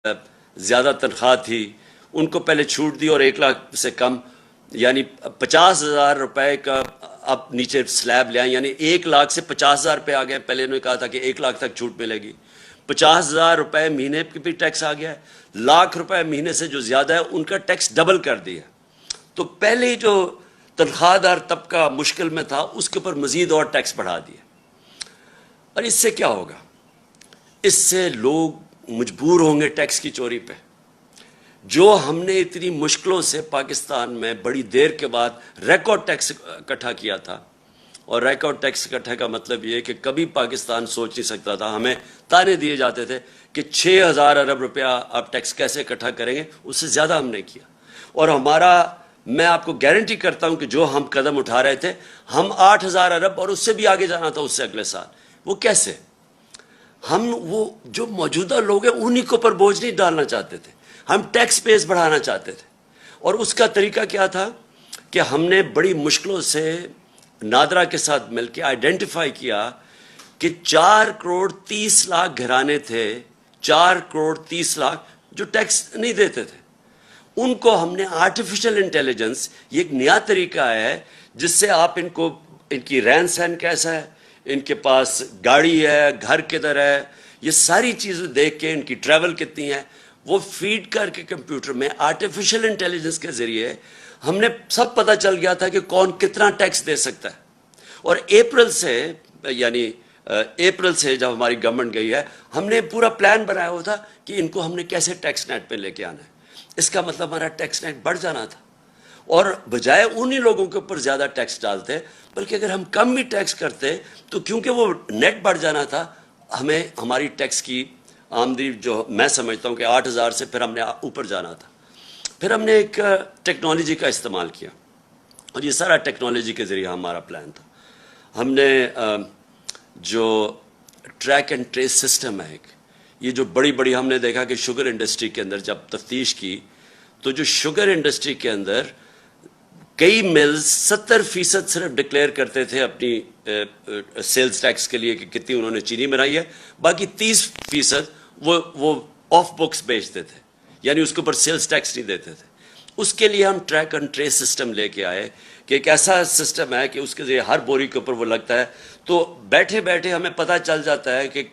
زیادہ تنخواہ تھی ان کو پہلے چھوٹ دی اور 1 لاکھ سے کم یعنی 50,000 روپے کا اب نیچے سلیب لے آئیں، یعنی 1 لاکھ سے 50,000 پہ آ گئے. پہلے انہوں نے کہا تھا کہ 1 لاکھ تک چھوٹ ملے گی. 50,000 روپے مہینے پہ بھی ٹیکس آ گیا ہے. 1,00,000 روپے مہینے سے جو زیادہ ہے ان کا ٹیکس ڈبل کر دیا. تو پہلے جو تنخواہ دار طبقہ مشکل میں تھا اس کے اوپر مزید اور ٹیکس بڑھا دیا. اور اس سے کیا ہوگا؟ اس سے لوگ مجبور ہوں گے ٹیکس کی چوری پہ. جو ہم نے اتنی مشکلوں سے پاکستان میں بڑی دیر کے بعد ریکارڈ ٹیکس اکٹھا کیا تھا، اور ریکارڈ ٹیکس اکٹھا کا مطلب یہ کہ کبھی پاکستان سوچ نہیں سکتا تھا. ہمیں تانے دیے جاتے تھے کہ 6,000 ارب روپیہ آپ ٹیکس کیسے اکٹھا کریں گے. اس سے زیادہ ہم نے کیا. اور میں آپ کو گارنٹی کرتا ہوں کہ جو ہم قدم اٹھا رہے تھے، ہم 8,000 ارب اور اس سے بھی آگے جانا تھا اس سے اگلے سال. وہ کیسے؟ ہم وہ جو موجودہ لوگ ہیں انہی کے اوپر بوجھ نہیں ڈالنا چاہتے تھے، ہم ٹیکس بیس بڑھانا چاہتے تھے. اور اس کا طریقہ کیا تھا کہ ہم نے بڑی مشکلوں سے نادرا کے ساتھ مل کے آئیڈینٹیفائی کیا کہ 4,30,00,000 گھرانے تھے، 4,30,00,000 جو ٹیکس نہیں دیتے تھے. ان کو ہم نے آرٹیفیشل انٹیلیجنس، یہ ایک نیا طریقہ ہے جس سے آپ ان کی رہن سہن کیسا ہے، ان کے پاس گاڑی ہے، گھر کدھر ہے، یہ ساری چیزیں دیکھ کے ان کی ٹریول کتنی ہے وہ فیڈ کر کے کمپیوٹر میں آرٹیفیشل انٹیلیجنس کے ذریعے ہم نے سب پتہ چل گیا تھا کہ کون کتنا ٹیکس دے سکتا ہے. اور اپریل سے جب ہماری گورنمنٹ گئی ہے ہم نے پورا پلان بنایا ہوا تھا کہ ان کو ہم نے کیسے ٹیکس نیٹ پہ لے کے آنا ہے. اس کا مطلب ہمارا ٹیکس نیٹ بڑھ جانا تھا، اور بجائے انہی لوگوں کے اوپر زیادہ ٹیکس ڈالتے بلکہ اگر ہم کم بھی ٹیکس کرتے تو کیونکہ وہ نیٹ بڑھ جانا تھا ہمیں ہماری ٹیکس کی آمدنی جو میں سمجھتا ہوں کہ 8,000 سے پھر ہم نے اوپر جانا تھا. پھر ہم نے ایک ٹیکنالوجی کا استعمال کیا اور یہ سارا ٹیکنالوجی کے ذریعے ہمارا پلان تھا. ہم نے جو ٹریک اینڈ ٹریس سسٹم ہے یہ جو بڑی ہم نے دیکھا کہ شوگر انڈسٹری کے اندر جب تفتیش کی تو جو شوگر انڈسٹری کے اندر کئی ملز 70% صرف ڈکلیئر کرتے تھے اپنی سیلز ٹیکس کے لیے کہ کتنی انہوں نے چینی بنائی ہے، باقی 30% وہ آف بکس بیچتے تھے، یعنی اس کے اوپر سیلز ٹیکس نہیں دیتے تھے. اس کے لیے ہم ٹریک اینڈ ٹریس سسٹم لے کے آئے کہ ایک ایسا سسٹم ہے کہ اس کے ذریعے ہر بوری کے اوپر وہ لگتا ہے تو بیٹھے ہمیں پتہ چل جاتا ہے کہ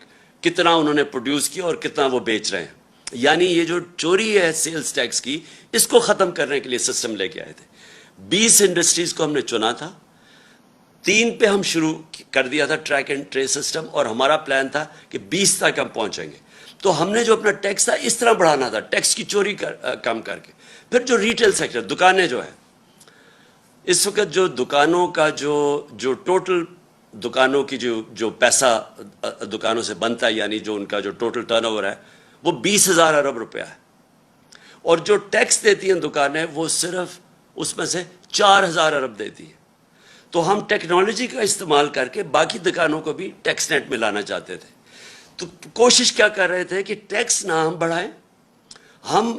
کتنا انہوں نے پروڈیوس کیا اور کتنا وہ بیچ رہے ہیں. یعنی یہ جو چوری ہے سیلز ٹیکس کی اس کو ختم کرنے کے لیے سسٹم لے کے آئے تھے. 20 انڈسٹریز کو ہم نے چنا تھا، 3 پہ ہم شروع کر دیا تھا ٹریک اینڈ ٹریس سسٹم، اور ہمارا پلان تھا کہ 20 تک ہم پہنچیں گے. تو ہم نے جو اپنا ٹیکس تھا اس طرح بڑھانا تھا، ٹیکس کی چوری کم کر کے. پھر جو ریٹیل سیکٹر دکانیں جو ہیں اس وقت جو دکانوں کا جو ٹوٹل دکانوں کی جو پیسہ دکانوں سے بنتا ہے، یعنی جو ان کا جو ٹوٹل ٹرن اوور ہے وہ 20,000 ارب روپیہ ہے، اور جو ٹیکس دیتی ہیں دکانیں وہ صرف اس میں سے 4,000 ارب دیتی ہیں. تو ہم ٹیکنالوجی کا استعمال کر کے باقی دکانوں کو بھی ٹیکس نیٹ میں لانا چاہتے تھے. تو کوشش کیا کر رہے تھے کہ ٹیکس نہ ہم بڑھائیں، ہم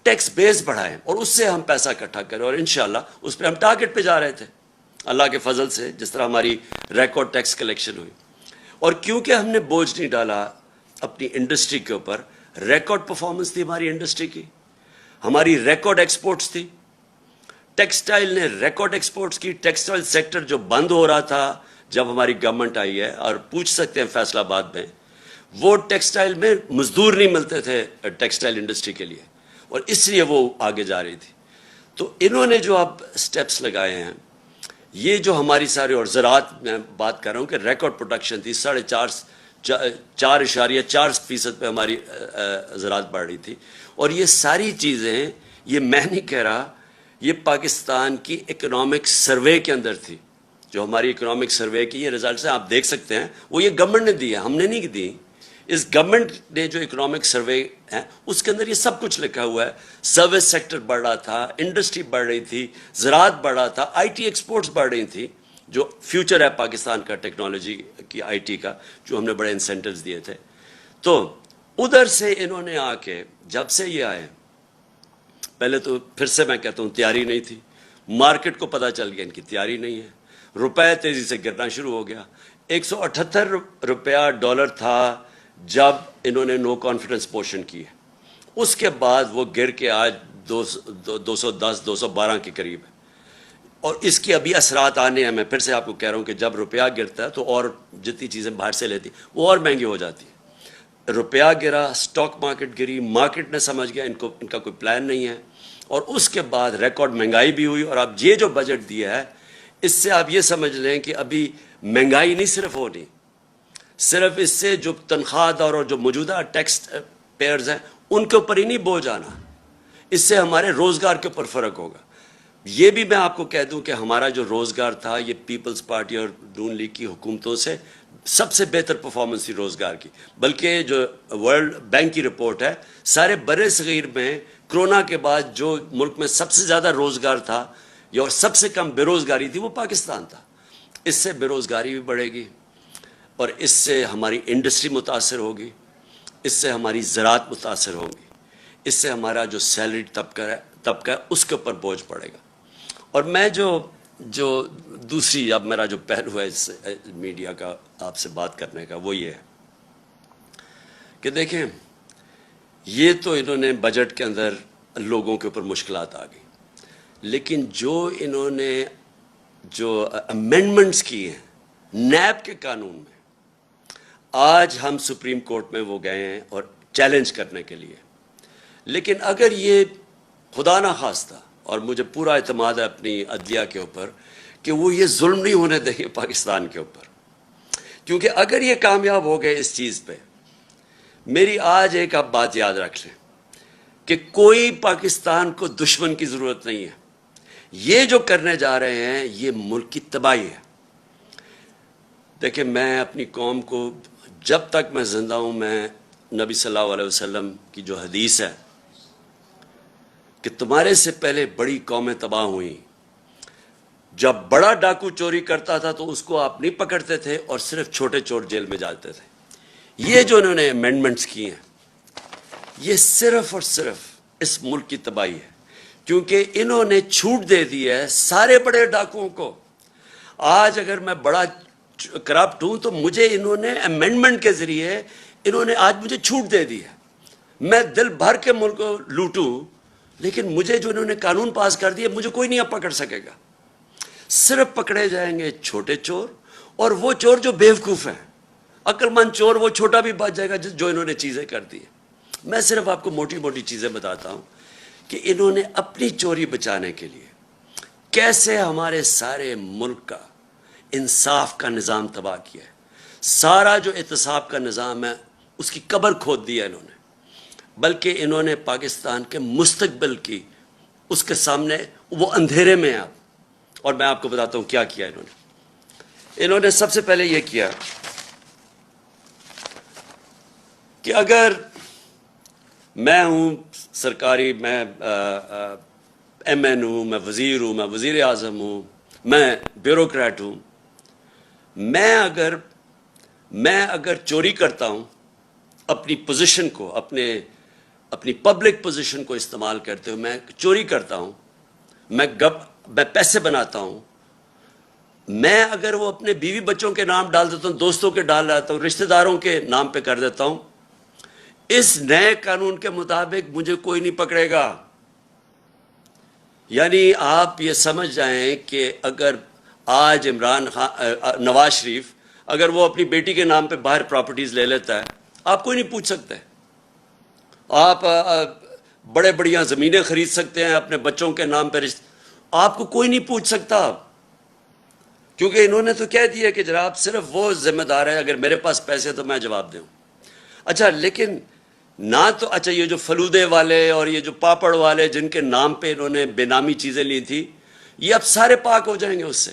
ٹیکس بیس بڑھائیں اور اس سے ہم پیسہ اکٹھا کریں. اور انشاءاللہ اس پہ ہم ٹارگٹ پہ جا رہے تھے اللہ کے فضل سے، جس طرح ہماری ریکارڈ ٹیکس کلیکشن ہوئی. اور کیونکہ ہم نے بوجھ نہیں ڈالا اپنی انڈسٹری کے اوپر، ریکارڈ پرفارمنس تھی ہماری انڈسٹری کی، ہماری ریکارڈ ایکسپورٹس تھی. ٹیکسٹائل نے ریکارڈ ایکسپورٹس کی. ٹیکسٹائل سیکٹر جو بند ہو رہا تھا جب ہماری گورنمنٹ آئی ہے، اور پوچھ سکتے ہیں فیصل آباد میں وہ ٹیکسٹائل میں مزدور نہیں ملتے تھے ٹیکسٹائل انڈسٹری کے لیے، اور اس لیے وہ آگے جا رہی تھی. تو انہوں نے جو اب سٹیپس لگائے ہیں، یہ جو ہماری ساری، اور زراعت میں بات کر رہا ہوں کہ ریکارڈ پروڈکشن تھی، 4.4% پہ ہماری زراعت بڑھ رہی تھی. اور یہ ساری چیزیں، یہ میں نہیں کہہ رہا، یہ پاکستان کی اکنامک سروے کے اندر تھی. جو ہماری اکنامک سروے کی یہ رزلٹس ہیں آپ دیکھ سکتے ہیں، وہ یہ گورنمنٹ نے دی ہے، ہم نے نہیں دی. اس گورنمنٹ نے جو اکنامک سروے ہے اس کے اندر یہ سب کچھ لکھا ہوا ہے. سروس سیکٹر بڑھ رہا تھا، انڈسٹری بڑھ رہی تھی، زراعت بڑھ رہا تھا، آئی ٹی ایکسپورٹس بڑھ رہی تھی، جو فیوچر ہے پاکستان کا ٹیکنالوجی کی، آئی ٹی کا، جو ہم نے بڑے انسینٹیوز دیے تھے. تو ادھر سے انہوں نے آ کے جب سے یہ آئے، پہلے تو پھر سے میں کہتا ہوں تیاری نہیں تھی، مارکیٹ کو پتہ چل گیا ان کی تیاری نہیں ہے، روپے تیزی سے گرنا شروع ہو گیا. 178 روپیہ ڈالر تھا جب انہوں نے نو کانفیڈنس پوشن کی ہے. اس کے بعد وہ گر کے آج 210 212 کے قریب ہے، اور اس کی ابھی اثرات آنے ہیں. میں پھر سے آپ کو کہہ رہا ہوں کہ جب روپیہ گرتا ہے تو اور جتنی چیزیں باہر سے لیتی وہ اور مہنگی ہو جاتی ہے. روپیہ گرا، سٹاک مارکیٹ گری، مارکیٹ نے سمجھ گیا ان کا کوئی پلان نہیں ہے، اور اس کے بعد ریکارڈ مہنگائی بھی ہوئی. اور اب یہ جو بجٹ دیا ہے اس سے آپ یہ سمجھ لیں کہ ابھی مہنگائی نہیں صرف ہونی، صرف اس سے جو تنخواہ دار اور جو موجودہ ٹیکس پیئرز ہیں ان کے اوپر ہی نہیں بوجھ آنا، اس سے ہمارے روزگار کے اوپر فرق ہوگا. یہ بھی میں آپ کو کہہ دوں کہ ہمارا جو روزگار تھا یہ پیپلز پارٹی اور نون لیگ کی حکومتوں سے سب سے بہتر پرفارمنس تھی روزگار کی. بلکہ جو ورلڈ بینک کی رپورٹ ہے، سارے بر صغیر میں کرونا کے بعد جو ملک میں سب سے زیادہ روزگار تھا اور سب سے کم بے روزگاری تھی وہ پاکستان تھا. اس سے بے روزگاری بھی بڑھے گی، اور اس سے ہماری انڈسٹری متاثر ہوگی، اس سے ہماری زراعت متاثر ہوگی، اس سے ہمارا جو سیلری طبقہ ہے اس کے اوپر بوجھ پڑے گا. اور میں جو دوسری اب میرا جو پہلو ہے اس میڈیا کا آپ سے بات کرنے کا وہ یہ ہے کہ دیکھیں، یہ تو انہوں نے بجٹ کے اندر لوگوں کے اوپر مشکلات آ گئی، لیکن جو انہوں نے جو امینڈمنٹس کی ہیں نیب کے قانون میں، آج ہم سپریم کورٹ میں وہ گئے ہیں اور چیلنج کرنے کے لیے. لیکن اگر یہ خدا نہ خواستہ، اور مجھے پورا اعتماد ہے اپنی عدلیہ کے اوپر کہ وہ یہ ظلم نہیں ہونے دیں گے پاکستان کے اوپر، کیونکہ اگر یہ کامیاب ہو گئے اس چیز پہ، میری آج ایک آپ بات یاد رکھ لیں کہ کوئی پاکستان کو دشمن کی ضرورت نہیں ہے. یہ جو کرنے جا رہے ہیں یہ ملک کی تباہی ہے. دیکھیں، میں اپنی قوم کو جب تک میں زندہ ہوں، میں نبی صلی اللہ علیہ وسلم کی جو حدیث ہے کہ تمہارے سے پہلے بڑی قومیں تباہ ہوئیں، جب بڑا ڈاکو چوری کرتا تھا تو اس کو آپ نہیں پکڑتے تھے اور صرف چھوٹے چور جیل میں جاتے تھے. یہ جو انہوں نے امینڈمنٹس کی ہیں یہ صرف اور صرف اس ملک کی تباہی ہے، کیونکہ انہوں نے چھوٹ دے دی ہے سارے بڑے ڈاکوؤں کو. آج اگر میں بڑا کرپٹ ہوں تو مجھے انہوں نے امینڈمنٹ کے ذریعے انہوں نے آج مجھے چھوٹ دے دی ہے. میں دل بھر کے ملک کو لوٹوں، لیکن مجھے جو انہوں نے قانون پاس کر دیا مجھے کوئی نہیں اب پکڑ سکے گا. صرف پکڑے جائیں گے چھوٹے چور، اور وہ چور جو بیوقوف ہیں. عقل مند چور وہ چھوٹا بھی بچ جائے گا جو انہوں نے چیزیں کر دی. میں صرف آپ کو موٹی موٹی چیزیں بتاتا ہوں کہ انہوں نے اپنی چوری بچانے کے لیے کیسے ہمارے سارے ملک کا انصاف کا نظام تباہ کیا ہے. سارا جو احتساب کا نظام ہے اس کی قبر کھود دی ہے انہوں نے. بلکہ انہوں نے پاکستان کے مستقبل کی اس کے سامنے وہ اندھیرے میں ہیں. اور میں آپ کو بتاتا ہوں کیا کیا انہوں نے سب سے پہلے یہ کیا کہ اگر میں ہوں سرکاری، میں ایم این ہوں، میں وزیر ہوں، میں وزیر اعظم ہوں، میں بیوروکریٹ ہوں، میں اگر چوری کرتا ہوں اپنی پوزیشن کو، اپنی پبلک پوزیشن کو استعمال کرتے ہوئے میں چوری کرتا ہوں، میں پیسے بناتا ہوں، میں اگر وہ اپنے بیوی بچوں کے نام ڈال دیتا ہوں، دوستوں کے ڈال دیتا ہوں، رشتہ داروں کے نام پہ کر دیتا ہوں، اس نئے قانون کے مطابق مجھے کوئی نہیں پکڑے گا. یعنی آپ یہ سمجھ جائیں کہ اگر آج نواز شریف اگر وہ اپنی بیٹی کے نام پہ باہر پراپرٹیز لے لیتا ہے، آپ کوئی نہیں پوچھ سکتے. آپ بڑے بڑیاں زمینیں خرید سکتے ہیں اپنے بچوں کے نام پہ، آپ کو کوئی نہیں پوچھ سکتا، کیونکہ انہوں نے تو کہہ دیا کہ جناب صرف وہ ذمہ دار ہے، اگر میرے پاس پیسے تو میں جواب دوں. اچھا، لیکن نہ تو یہ جو فلودے والے اور یہ جو پاپڑ والے جن کے نام پہ انہوں نے بے نامی چیزیں لی تھی، یہ اب سارے پاک ہو جائیں گے اس سے.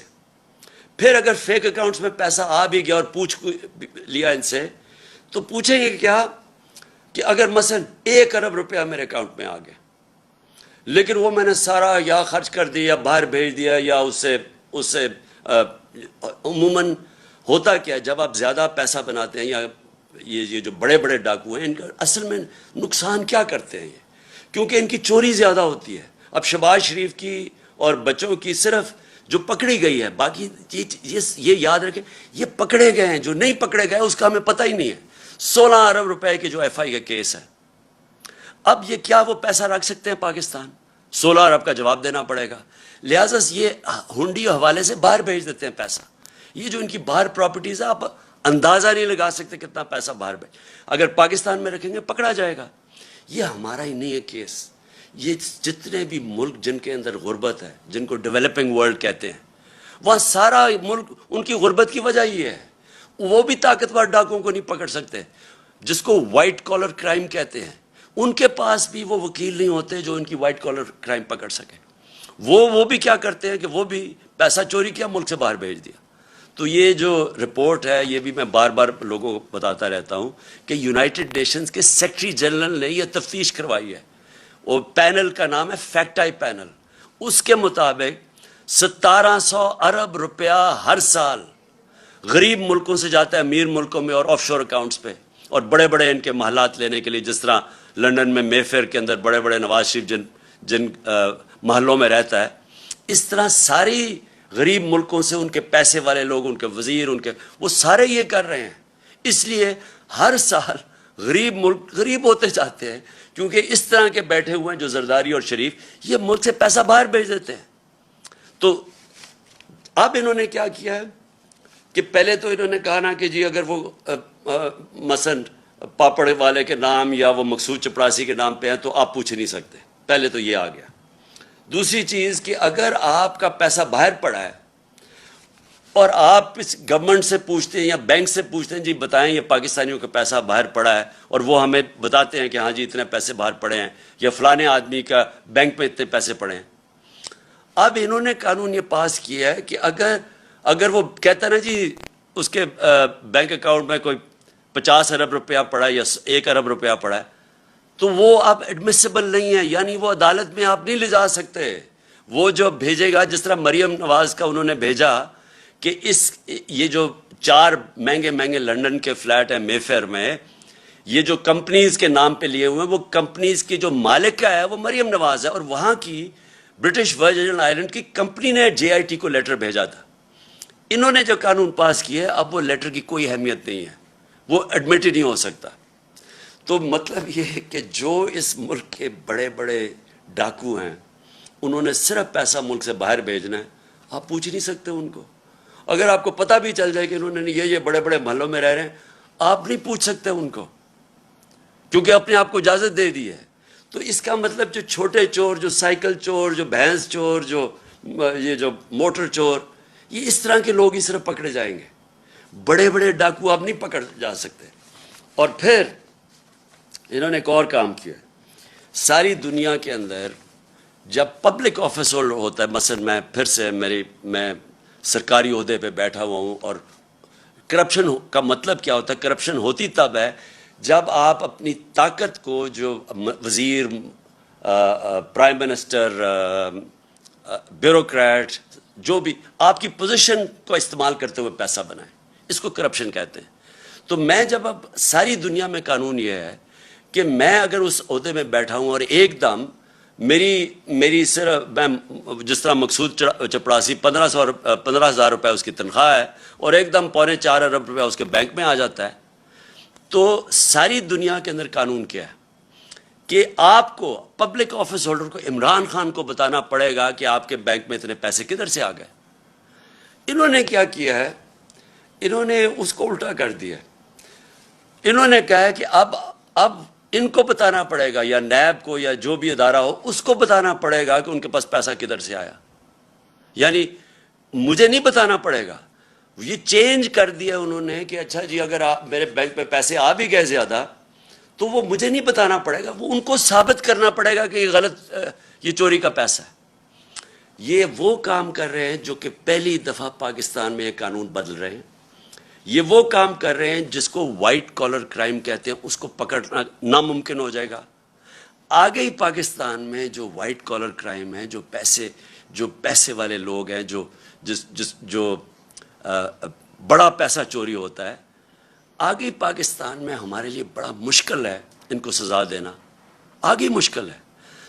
پھر اگر فیک اکاؤنٹس میں پیسہ آ بھی گیا اور پوچھ لیا ان سے، تو پوچھیں گے کیا کہ اگر مثلا 1 ارب روپیہ میرے اکاؤنٹ میں آ گیا، لیکن وہ میں نے سارا یا خرچ کر دیا یا باہر بھیج دیا یا اس سے عموماً ہوتا کیا، جب آپ زیادہ پیسہ بناتے ہیں، یا یہ جو بڑے بڑے ڈاکو ہیں ان کا اصل میں نقصان کیا کرتے ہیں کیونکہ ان کی چوری زیادہ ہوتی ہے. اب شہباز شریف کی اور بچوں کی صرف جو پکڑی گئی ہے، باقی یہ یاد رکھیں یہ پکڑے گئے ہیں، جو نہیں پکڑے گئے اس کا ہمیں پتہ ہی نہیں ہے. 16 ارب روپے کے جو ایف آئی کا کیس ہے. اب یہ کیا وہ پیسہ رکھ سکتے ہیں پاکستان؟ 16 ارب کا جواب دینا پڑے گا، لہٰذا یہ ہنڈی اور حوالے سے باہر بھیج دیتے ہیں پیسہ. یہ جو ان کی باہر پراپرٹیز ہے، آپ اندازہ نہیں لگا سکتے کتنا پیسہ باہر بھیج. اگر پاکستان میں رکھیں گے پکڑا جائے گا. یہ ہمارا ہی نہیں ہے کیس، یہ جتنے بھی ملک جن کے اندر غربت ہے، جن کو ڈیولپنگ ورلڈ کہتے ہیں، وہاں سارا ملک ان کی غربت کی وجہ یہ ہے. وہ بھی طاقتور ڈاکوں کو نہیں پکڑ سکتے، جس کو وائٹ کالر کرائم کہتے ہیں. ان کے پاس بھی وہ وکیل نہیں ہوتے جو ان کی وائٹ کالر کرائم پکڑ سکے. وہ بھی کیا کرتے ہیں کہ وہ بھی پیسہ چوری کیا، ملک سے باہر بھیج دیا. تو یہ جو رپورٹ ہے، یہ بھی میں بار بار لوگوں کو بتاتا رہتا ہوں کہ یونائٹڈ نیشنز کے سیکرٹری جنرل نے یہ تفتیش کروائی ہے. وہ پینل کا نام ہے فیکٹ آئی پینل. اس کے مطابق 1700 ارب روپیہ ہر سال غریب ملکوں سے جاتا ہے امیر ملکوں میں اور آف شور اکاؤنٹس پہ، اور بڑے بڑے ان کے محلات لینے کے لیے. جس طرح لنڈن میں مے فیئر کے اندر بڑے بڑے نواز شریف جن محلوں میں رہتا ہے، اس طرح ساری غریب ملکوں سے ان کے پیسے والے لوگ، ان کے وزیر، وہ سارے یہ کر رہے ہیں. اس لیے ہر سال غریب ملک غریب ہوتے جاتے ہیں، کیونکہ اس طرح کے بیٹھے ہوئے ہیں جو زرداری اور شریف، یہ ملک سے پیسہ باہر بھیج دیتے ہیں. تو اب انہوں نے کیا کیا ہے کہ پہلے تو انہوں نے کہا نا کہ جی اگر وہ مثلا پاپڑ والے کے نام یا وہ مقصود چپراسی کے نام پہ ہیں تو آپ پوچھ نہیں سکتے. پہلے تو یہ آ گیا. دوسری چیز کہ اگر آپ کا پیسہ باہر پڑا ہے اور آپ اس گورنمنٹ سے پوچھتے ہیں یا بینک سے پوچھتے ہیں جی بتائیں یہ پاکستانیوں کا پیسہ باہر پڑا ہے، اور وہ ہمیں بتاتے ہیں کہ ہاں جی اتنے پیسے باہر پڑے ہیں یا فلانے آدمی کا بینک میں اتنے پیسے پڑے ہیں. اب انہوں نے قانون یہ پاس کیا ہے کہ اگر وہ کہتا ہے نا جی اس کے بینک اکاؤنٹ میں کوئی 50 ارب روپیہ پڑا ہے یا 1 ارب روپیہ پڑا ہے، تو وہ اب ایڈمیسیبل نہیں ہے، یعنی وہ عدالت میں آپ نہیں لے جا سکتے. وہ جو بھیجے گا، جس طرح مریم نواز کا انہوں نے بھیجا کہ یہ جو 4 مہنگے لنڈن کے فلیٹ ہیں مے فیئر میں، یہ جو کمپنیز کے نام پہ لیے ہوئے ہیں، وہ کمپنیز کی جو مالک کا ہے وہ مریم نواز ہے، اور وہاں کی برٹش ورجن آئلینڈ کی کمپنی نے جے آئی ٹی کو لیٹر بھیجا تھا. انہوں نے جو قانون پاس کیا ہے، اب وہ لیٹر کی کوئی اہمیت نہیں ہے، وہ ایڈمٹ ہی نہیں ہو سکتا. تو مطلب یہ ہے کہ جو اس ملک کے بڑے بڑے ڈاکو ہیں، انہوں نے صرف پیسہ ملک سے باہر بھیجنا ہے. آپ پوچھ نہیں سکتے ان کو. اگر آپ کو پتہ بھی چل جائے کہ انہوں نے یہ بڑے بڑے محلوں میں رہ رہے ہیں، آپ نہیں پوچھ سکتے ان کو، کیونکہ اپنے آپ کو اجازت دے دی ہے. تو اس کا مطلب جو چھوٹے چور، جو سائیکل چور، جو بھینس چور، یہ جو موٹر چور، یہ اس طرح کے لوگ ہی صرف پکڑے جائیں گے. بڑے بڑے ڈاکو آپ نہیں پکڑ جا سکتے. اور پھر انہوں نے ایک اور کام کیا. ساری دنیا کے اندر جب پبلک آفس ہولڈر ہوتا ہے، مثلا میں پھر سے میں سرکاری عہدے پہ بیٹھا ہوا ہوں، اور کرپشن کا مطلب کیا ہوتا ہے؟ کرپشن ہوتی تب ہے جب آپ اپنی طاقت کو، جو وزیر، پرائم منسٹر، بیوروکریٹ، جو بھی آپ کی پوزیشن کو استعمال کرتے ہوئے پیسہ بنائیں، اس کو کرپشن کہتے ہیں. تو میں جب اب ساری دنیا میں قانون یہ ہے کہ میں اگر اس عہدے میں بیٹھا ہوں اور ایک دم میری صرف میں جس طرح مقصود چپراسی 15,000 روپے اس کی تنخواہ ہے، اور ایک دم 3.25 ارب روپے اس کے بینک میں آ جاتا ہے، تو ساری دنیا کے اندر قانون کیا ہے کہ آپ کو پبلک آفس ہولڈر کو عمران خان کو بتانا پڑے گا کہ آپ کے بینک میں اتنے پیسے کدھر سے آ گئے. انہوں نے کیا کیا ہے؟ انہوں نے اس کو الٹا کر دیا. انہوں نے کہا ہے کہ اب ان کو بتانا پڑے گا، یا نیب کو یا جو بھی ادارہ ہو اس کو بتانا پڑے گا کہ ان کے پاس پیسہ کدھر سے آیا. یعنی مجھے نہیں بتانا پڑے گا. یہ چینج کر دیا انہوں نے کہ اچھا جی اگر آپ میرے بینک میں پیسے آ بھی گئے زیادہ تو وہ مجھے نہیں بتانا پڑے گا، وہ ان کو ثابت کرنا پڑے گا کہ یہ غلط، یہ چوری کا پیسہ ہے. یہ وہ کام کر رہے ہیں جو کہ پہلی دفعہ پاکستان میں یہ قانون بدل رہے ہیں. یہ وہ کام کر رہے ہیں جس کو وائٹ کالر کرائم کہتے ہیں، اس کو پکڑنا ناممکن ہو جائے گا. آگے ہی پاکستان میں جو وائٹ کالر کرائم ہے، جو پیسے والے لوگ ہیں، جو بڑا پیسہ چوری ہوتا ہے، آگے پاکستان میں ہمارے لیے بڑا مشکل ہے ان کو سزا دینا، آگے مشکل ہے.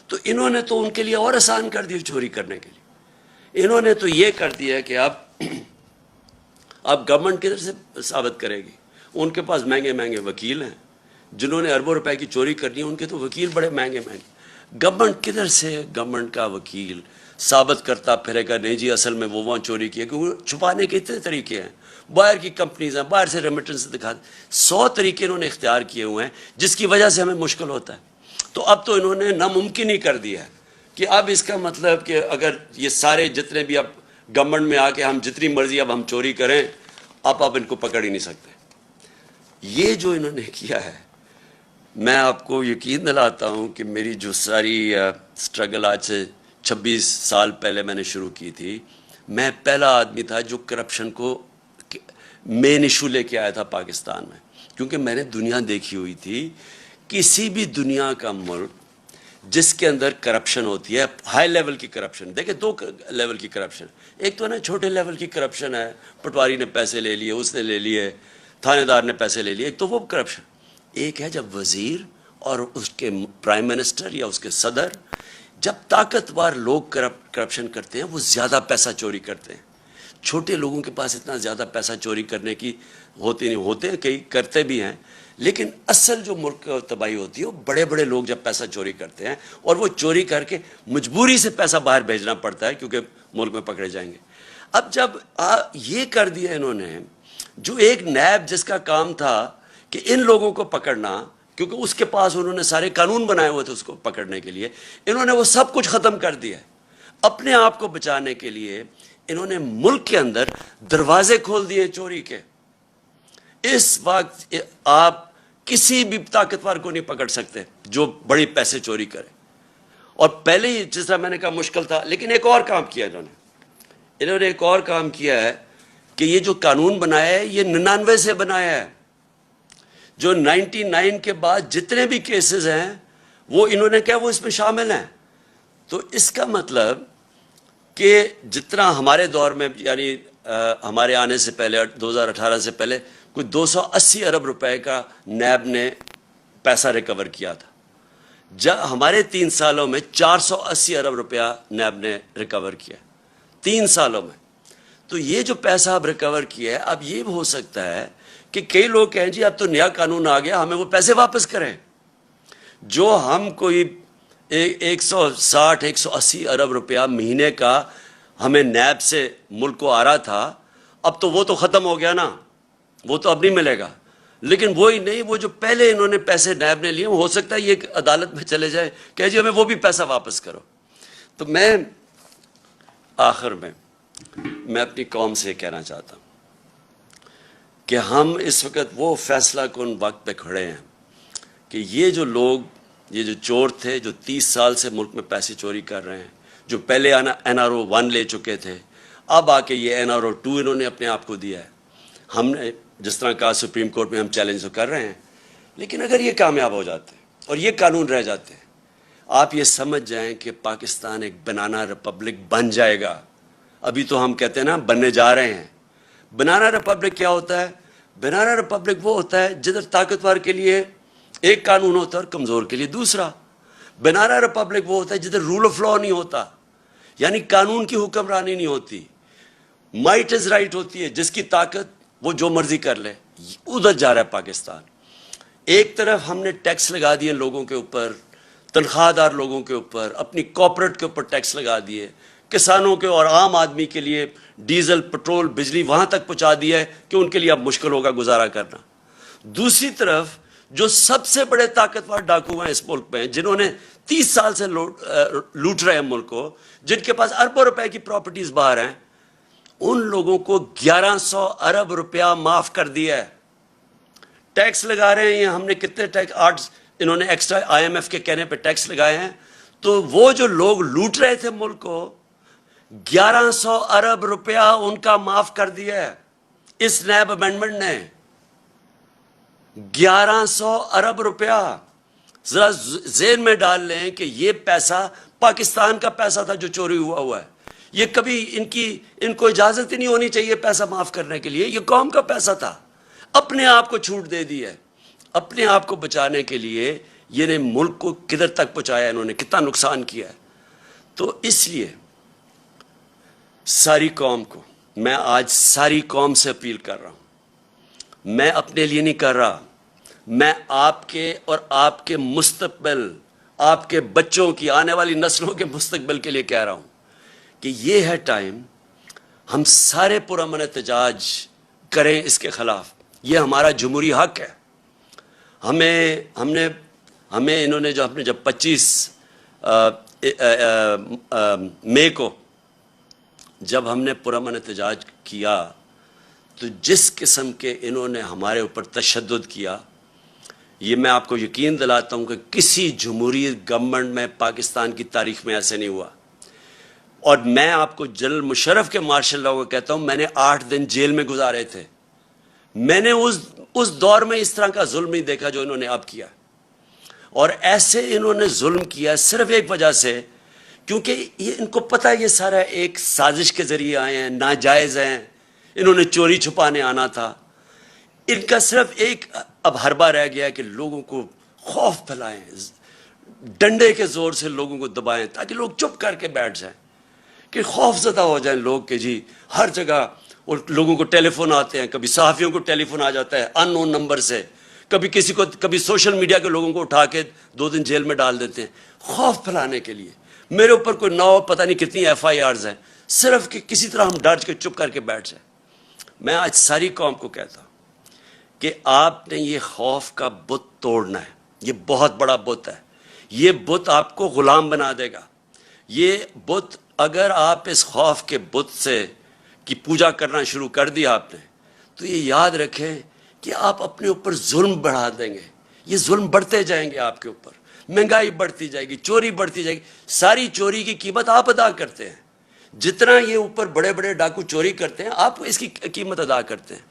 تو انہوں نے تو ان کے لیے اور آسان کر دیا چوری کرنے کے لیے. انہوں نے تو یہ کر دیا کہ اب گورنمنٹ کدھر سے ثابت کرے گی؟ ان کے پاس مہنگے وکیل ہیں جنہوں نے اربوں روپے کی چوری کرنی ہے ان کے تو وکیل بڑے مہنگے مہنگے. گورنمنٹ کدھر سے گورنمنٹ کا وکیل ثابت کرتا پھرے گا نہیں جی اصل میں وہ وہاں چوری کی ہے, کیونکہ چھپانے کے اتنے طریقے ہیں, باہر کی کمپنیز ہیں, باہر سے ریمیٹنس دکھاتے, 100 طریقے انہوں نے اختیار کیے ہوئے ہیں جس کی وجہ سے ہمیں مشکل ہوتا ہے. تو اب تو انہوں نے ناممکن ہی کر دیا ہے کہ اب اس کا مطلب کہ اگر یہ سارے جتنے بھی اب گورنمنٹ میں آ کے ہم جتنی مرضی اب ہم چوری کریں اب ان کو پکڑ ہی نہیں سکتے. یہ جو انہوں نے کیا ہے, میں آپ کو یقین دلاتا ہوں کہ میری جو ساری سٹرگل آج سے 26 سال پہلے میں نے شروع کی تھی, میں پہلا آدمی تھا جو کرپشن کو مین ایشو لے کے آیا تھا پاکستان میں, کیونکہ میں نے دنیا دیکھی ہوئی تھی. کسی بھی دنیا کا ملک جس کے اندر کرپشن ہوتی ہے, ہائی لیول کی کرپشن, دیکھیں 2 لیول کی کرپشن, ایک تو نا چھوٹے لیول کی کرپشن ہے, پٹواری نے پیسے لے لیے, اس نے لے لیے, تھانے دار نے پیسے لے لیے, ایک تو وہ کرپشن. ایک ہے جب وزیر اور اس کے پرائم منسٹر یا اس کے صدر جب طاقتور لوگ کرپشن کرتے ہیں وہ زیادہ پیسہ چوری کرتے ہیں. چھوٹے لوگوں کے پاس اتنا زیادہ پیسہ چوری کرنے کی ہوتی نہیں, ہوتے کئی کرتے بھی ہیں, لیکن اصل جو ملک کا تباہی ہوتی ہے وہ بڑے بڑے لوگ جب پیسہ چوری کرتے ہیں اور وہ چوری کر کے مجبوری سے پیسہ باہر بھیجنا پڑتا ہے کیونکہ ملک میں پکڑے جائیں گے. اب جب یہ کر دیا انہوں نے, جو ایک نیب جس کا کام تھا کہ ان لوگوں کو پکڑنا, کیونکہ اس کے پاس انہوں نے سارے قانون بنائے ہوئے تھے اس کو پکڑنے کے لیے, انہوں نے وہ سب کچھ ختم کر دیا. اپنے آپ کو بچانے کے لیے انہوں نے ملک کے اندر دروازے کھول دیے چوری کے. اس وقت آپ کسی بھی طاقتور کو نہیں پکڑ سکتے جو بڑی پیسے چوری کرے. اور پہلے ہی جس طرح میں نے کہا مشکل تھا, لیکن ایک اور کام کیا انہوں نے ایک اور کام کیا ہے کہ یہ جو قانون بنایا ہے یہ 99 سے بنایا ہے. جو 99 کے بعد جتنے بھی کیسز ہیں وہ انہوں نے کیا وہ اس میں شامل ہیں. تو اس کا مطلب کہ جتنا ہمارے دور میں یعنی ہمارے آنے سے پہلے 2018 سے پہلے کوئی 280 ارب روپے کا نیب نے پیسہ ریکور کیا تھا, جب ہمارے 3 سالوں میں 480 ارب روپیہ نیب نے ریکور کیا 3 سالوں میں. تو یہ جو پیسہ اب ریکور کیا ہے, اب یہ ہو سکتا ہے کہ کئی لوگ کہیں جی اب تو نیا قانون آ گیا ہمیں وہ پیسے واپس کریں. جو ہم کوئی 160-180 ارب روپیہ مہینے کا ہمیں نیب سے ملک کو آ رہا تھا, اب تو وہ تو ختم ہو گیا نا, وہ تو اب نہیں ملے گا. لیکن وہی نہیں, وہ جو پہلے انہوں نے پیسے نیب نے لیے ہو سکتا ہے یہ عدالت میں چلے جائے کہ جی ہمیں وہ بھی پیسہ واپس کرو. تو میں آخر میں اپنی قوم سے کہنا چاہتا ہوں کہ ہم اس وقت وہ فیصلہ کن وقت پہ کھڑے ہیں کہ یہ جو لوگ, یہ جو چور تھے جو 30 سال سے ملک میں پیسے چوری کر رہے ہیں, جو پہلے NRO 1 لے چکے تھے, اب آ کے یہ NRO 2 انہوں نے اپنے آپ کو دیا ہے. ہم نے جس طرح کہا سپریم کورٹ میں ہم چیلنج تو کر رہے ہیں, لیکن اگر یہ کامیاب ہو جاتے ہیں اور یہ قانون رہ جاتے ہیں, آپ یہ سمجھ جائیں کہ پاکستان ایک بنانا ریپبلک بن جائے گا. ابھی تو ہم کہتے ہیں نا بننے جا رہے ہیں. بنانا ریپبلک کیا ہوتا ہے؟ بنانا ریپبلک وہ ہوتا ہے جدھر طاقتور کے لیے ایک قانون ہوتا ہے اور کمزور کے لیے دوسرا. بنانا ریپبلک وہ ہوتا ہے جدھر رول آف لا نہیں ہوتا, یعنی قانون کی حکمرانی نہیں ہوتی, مائٹ از رائٹ ہوتی ہے, جس کی طاقت وہ جو مرضی کر لے. ادھر جا رہا ہے پاکستان. ایک طرف ہم نے ٹیکس لگا دیے لوگوں کے اوپر, تنخواہ دار لوگوں کے اوپر, اپنی کارپوریٹ کے اوپر ٹیکس لگا دیے, کسانوں کے اور عام آدمی کے لیے ڈیزل پٹرول بجلی وہاں تک پہنچا دیا ہے کہ ان کے لیے اب مشکل ہوگا گزارا کرنا. دوسری طرف جو سب سے بڑے طاقتور ڈاکو ہیں اس ملک میں, جنہوں نے 30 سال سے لوٹ رہے ہیں ملک کو, جن کے پاس اربوں روپے کی پراپرٹیز باہر ہیں, ان لوگوں کو 1100 ارب روپیہ معاف کر دیا ہے. ٹیکس لگا رہے ہیں, ہم نے کتنے ٹیکس 8 انہوں نے ایکسٹرا IMF کے کہنے پہ ٹیکس لگائے ہیں. تو وہ جو لوگ لوٹ رہے تھے ملک کو, 1100 ارب روپیہ ان کا معاف کر دیا ہے اس نیب امینڈمنٹ نے. 1100 ارب روپیہ. ذرا ذہن میں ڈال لیں کہ یہ پیسہ پاکستان کا پیسہ تھا جو چوری ہوا ہے. یہ کبھی ان کو اجازت ہی نہیں ہونی چاہیے پیسہ معاف کرنے کے لیے. یہ قوم کا پیسہ تھا, اپنے آپ کو چھوٹ دے دی ہے. اپنے آپ کو بچانے کے لیے یہ نے ملک کو کدھر تک پہنچایا, انہوں نے کتنا نقصان کیا ہے. تو اس لیے ساری قوم کو میں آج ساری قوم سے اپیل کر رہا ہوں. میں اپنے لیے نہیں کر رہا, میں آپ کے اور آپ کے مستقبل، آپ کے بچوں کی، آنے والی نسلوں کے مستقبل کے لیے کہہ رہا ہوں کہ یہ ہے ٹائم، ہم سارے پرامن احتجاج کریں اس کے خلاف. یہ ہمارا جمہوری حق ہے. ہمیں انہوں نے جب 25 مئی کو جب ہم نے پرامن احتجاج کیا تو جس قسم کے انہوں نے ہمارے اوپر تشدد کیا، یہ میں آپ کو یقین دلاتا ہوں کہ کسی جمہوری گورنمنٹ میں پاکستان کی تاریخ میں ایسے نہیں ہوا. اور میں آپ کو جنرل مشرف کے مارشل لاء کو کہتا ہوں، میں نے 8 دن جیل میں گزارے تھے. میں نے اس دور میں اس طرح کا ظلم نہیں دیکھا جو انہوں نے اب کیا. اور ایسے انہوں نے ظلم کیا صرف ایک وجہ سے، کیونکہ ان کو پتہ ہے یہ سارا ایک سازش کے ذریعے آئے ہیں، ناجائز ہیں، انہوں نے چوری چھپانے آنا تھا. ان کا صرف ایک اب حربہ رہ گیا کہ لوگوں کو خوف پھیلائیں، ڈنڈے کے زور سے لوگوں کو دبائیں تاکہ لوگ چپ کر کے بیٹھ جائیں، کہ خوف زدہ ہو جائیں لوگ کہ جی ہر جگہ. اور لوگوں کو ٹیلی فون آتے ہیں، کبھی صحافیوں کو ٹیلی فون آ جاتا ہے ان نون نمبر سے، کبھی سوشل میڈیا کے لوگوں کو اٹھا کے 2 دن جیل میں ڈال دیتے ہیں خوف پھیلانے کے لیے. میرے اوپر کوئی 9 پتہ نہیں کتنی FIRs ہیں، صرف کہ کسی طرح ہم ڈٹ کے چپ کر کے بیٹھ جائیں. میں آج ساری قوم کو کہتا ہوں کہ آپ نے یہ خوف کا بت توڑنا ہے. یہ بہت بڑا بت ہے. یہ بت آپ کو غلام بنا دے گا. یہ بت، اگر آپ اس خوف کے بت سے کی پوجا کرنا شروع کر دیا آپ نے، تو یہ یاد رکھیں کہ آپ اپنے اوپر ظلم بڑھا دیں گے. یہ ظلم بڑھتے جائیں گے آپ کے اوپر، مہنگائی بڑھتی جائے گی، چوری بڑھتی جائے گی. ساری چوری کی قیمت آپ ادا کرتے ہیں. جتنا یہ اوپر بڑے بڑے ڈاکو چوری کرتے ہیں، آپ اس کی قیمت ادا کرتے ہیں.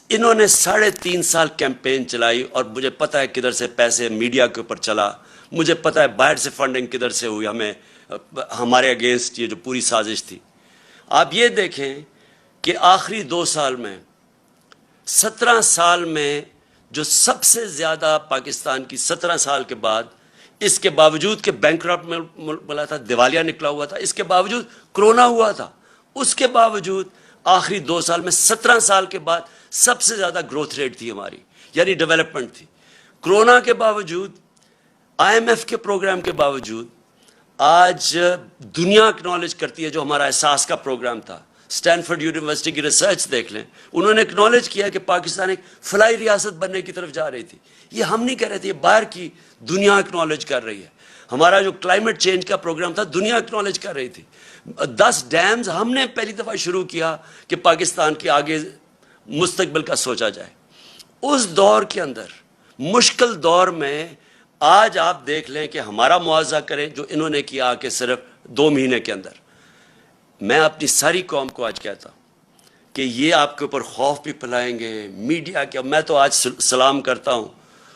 انہوں نے 3.5 سال کیمپین چلائی، اور مجھے پتہ ہے کدھر سے پیسے میڈیا کے اوپر چلا، مجھے پتہ ہے باہر سے فنڈنگ کدھر سے ہوئی ہمارے اگینسٹ یہ جو پوری سازش تھی. آپ یہ دیکھیں کہ آخری 2 سال میں 17 سال میں جو سب سے زیادہ پاکستان کی 17 سال کے بعد، اس کے باوجود کہ بینکرپٹ ملا تھا، دیوالیہ نکلا ہوا تھا، اس کے باوجود کرونا ہوا تھا، اس کے باوجود آخری 2 سال میں 17 سال کے بعد سب سے زیادہ گروتھ ریٹ تھی ہماری، یعنی ڈیولپمنٹ تھی. کرونا کے باوجود، IMF کے پروگرام کے باوجود، آج دنیا اکنالج کرتی ہے جو ہمارا احساس کا پروگرام تھا. اسٹینفورڈ یونیورسٹی کی ریسرچ دیکھ لیں، انہوں نے اکنالج کیا کہ پاکستان ایک فلاحی ریاست بننے کی طرف جا رہی تھی. یہ ہم نہیں کہہ رہے تھے، یہ باہر کی دنیا اکنالج کر رہی ہے. ہمارا جو کلائمیٹ چینج کا پروگرام تھا، دنیا اکنالج کر رہی تھی. 10 ڈیمز ہم نے پہلی دفعہ شروع کیا کہ پاکستان کے آگے مستقبل کا سوچا جائے. اس دور کے اندر، مشکل دور میں، آج آپ دیکھ لیں کہ ہمارا موازنہ کریں جو انہوں نے کیا کہ صرف 2 مہینے کے اندر. میں اپنی ساری قوم کو آج کہتا ہوں کہ یہ آپ کے اوپر خوف بھی پھیلائیں گے میڈیا کے. میں تو آج سلام کرتا ہوں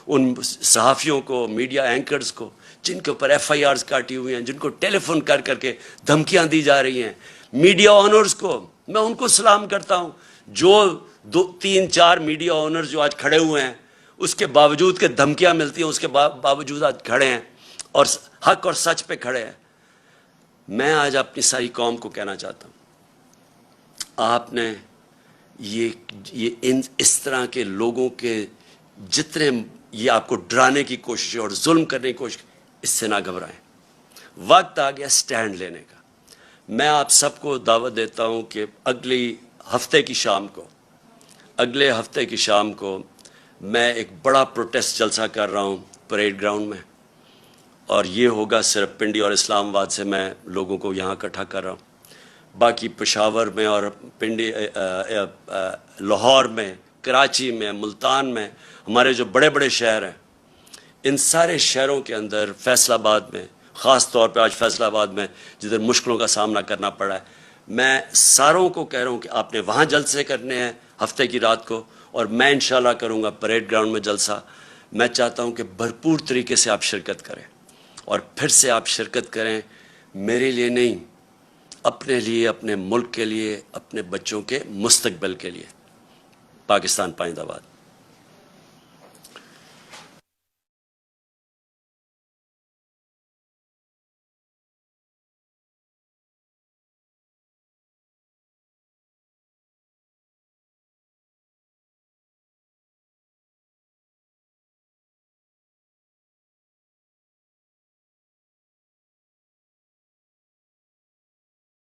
ان صحافیوں کو، میڈیا اینکرز کو، جن کے اوپر FIRs کاٹی ہوئی ہیں، جن کو ٹیلی فون کر کے دھمکیاں دی جا رہی ہیں. میڈیا آنرز کو میں ان کو سلام کرتا ہوں، جو 2-3-4 میڈیا آنرز جو آج کھڑے ہوئے ہیں، اس کے باوجود کہ دھمکیاں ملتی ہیں، اس کے باوجود آج کھڑے ہیں اور حق اور سچ پہ کھڑے ہیں. میں آج اپنی ساری قوم کو کہنا چاہتا ہوں، آپ نے اس طرح کے لوگوں کے جتنے یہ آپ کو ڈرانے کی کوشش اور ظلم کرنے کی کوشش، اس سے نہ گھبرائیں. وقت آ گیا سٹینڈ لینے کا. میں آپ سب کو دعوت دیتا ہوں کہ اگلے ہفتے کی شام کو میں ایک بڑا پروٹیسٹ جلسہ کر رہا ہوں پریڈ گراؤنڈ میں، اور یہ ہوگا صرف پنڈی اور اسلام آباد سے میں لوگوں کو یہاں اکٹھا کر رہا ہوں. باقی پشاور میں اور پنڈی، لاہور میں، کراچی میں، ملتان میں، ہمارے جو بڑے بڑے شہر ہیں، ان سارے شہروں کے اندر، فیصل آباد میں خاص طور پہ، آج فیصل آباد میں جدھر مشکلوں کا سامنا کرنا پڑا ہے، میں ساروں کو کہہ رہا ہوں کہ آپ نے وہاں جلسے کرنے ہیں ہفتے کی رات کو، اور میں انشاءاللہ کروں گا پریڈ گراؤنڈ میں جلسہ. میں چاہتا ہوں کہ بھرپور طریقے سے آپ شرکت کریں، اور پھر سے آپ شرکت کریں میرے لیے نہیں، اپنے لیے، اپنے ملک کے لیے، اپنے بچوں کے مستقبل کے لیے. پاکستان پائندہ باد.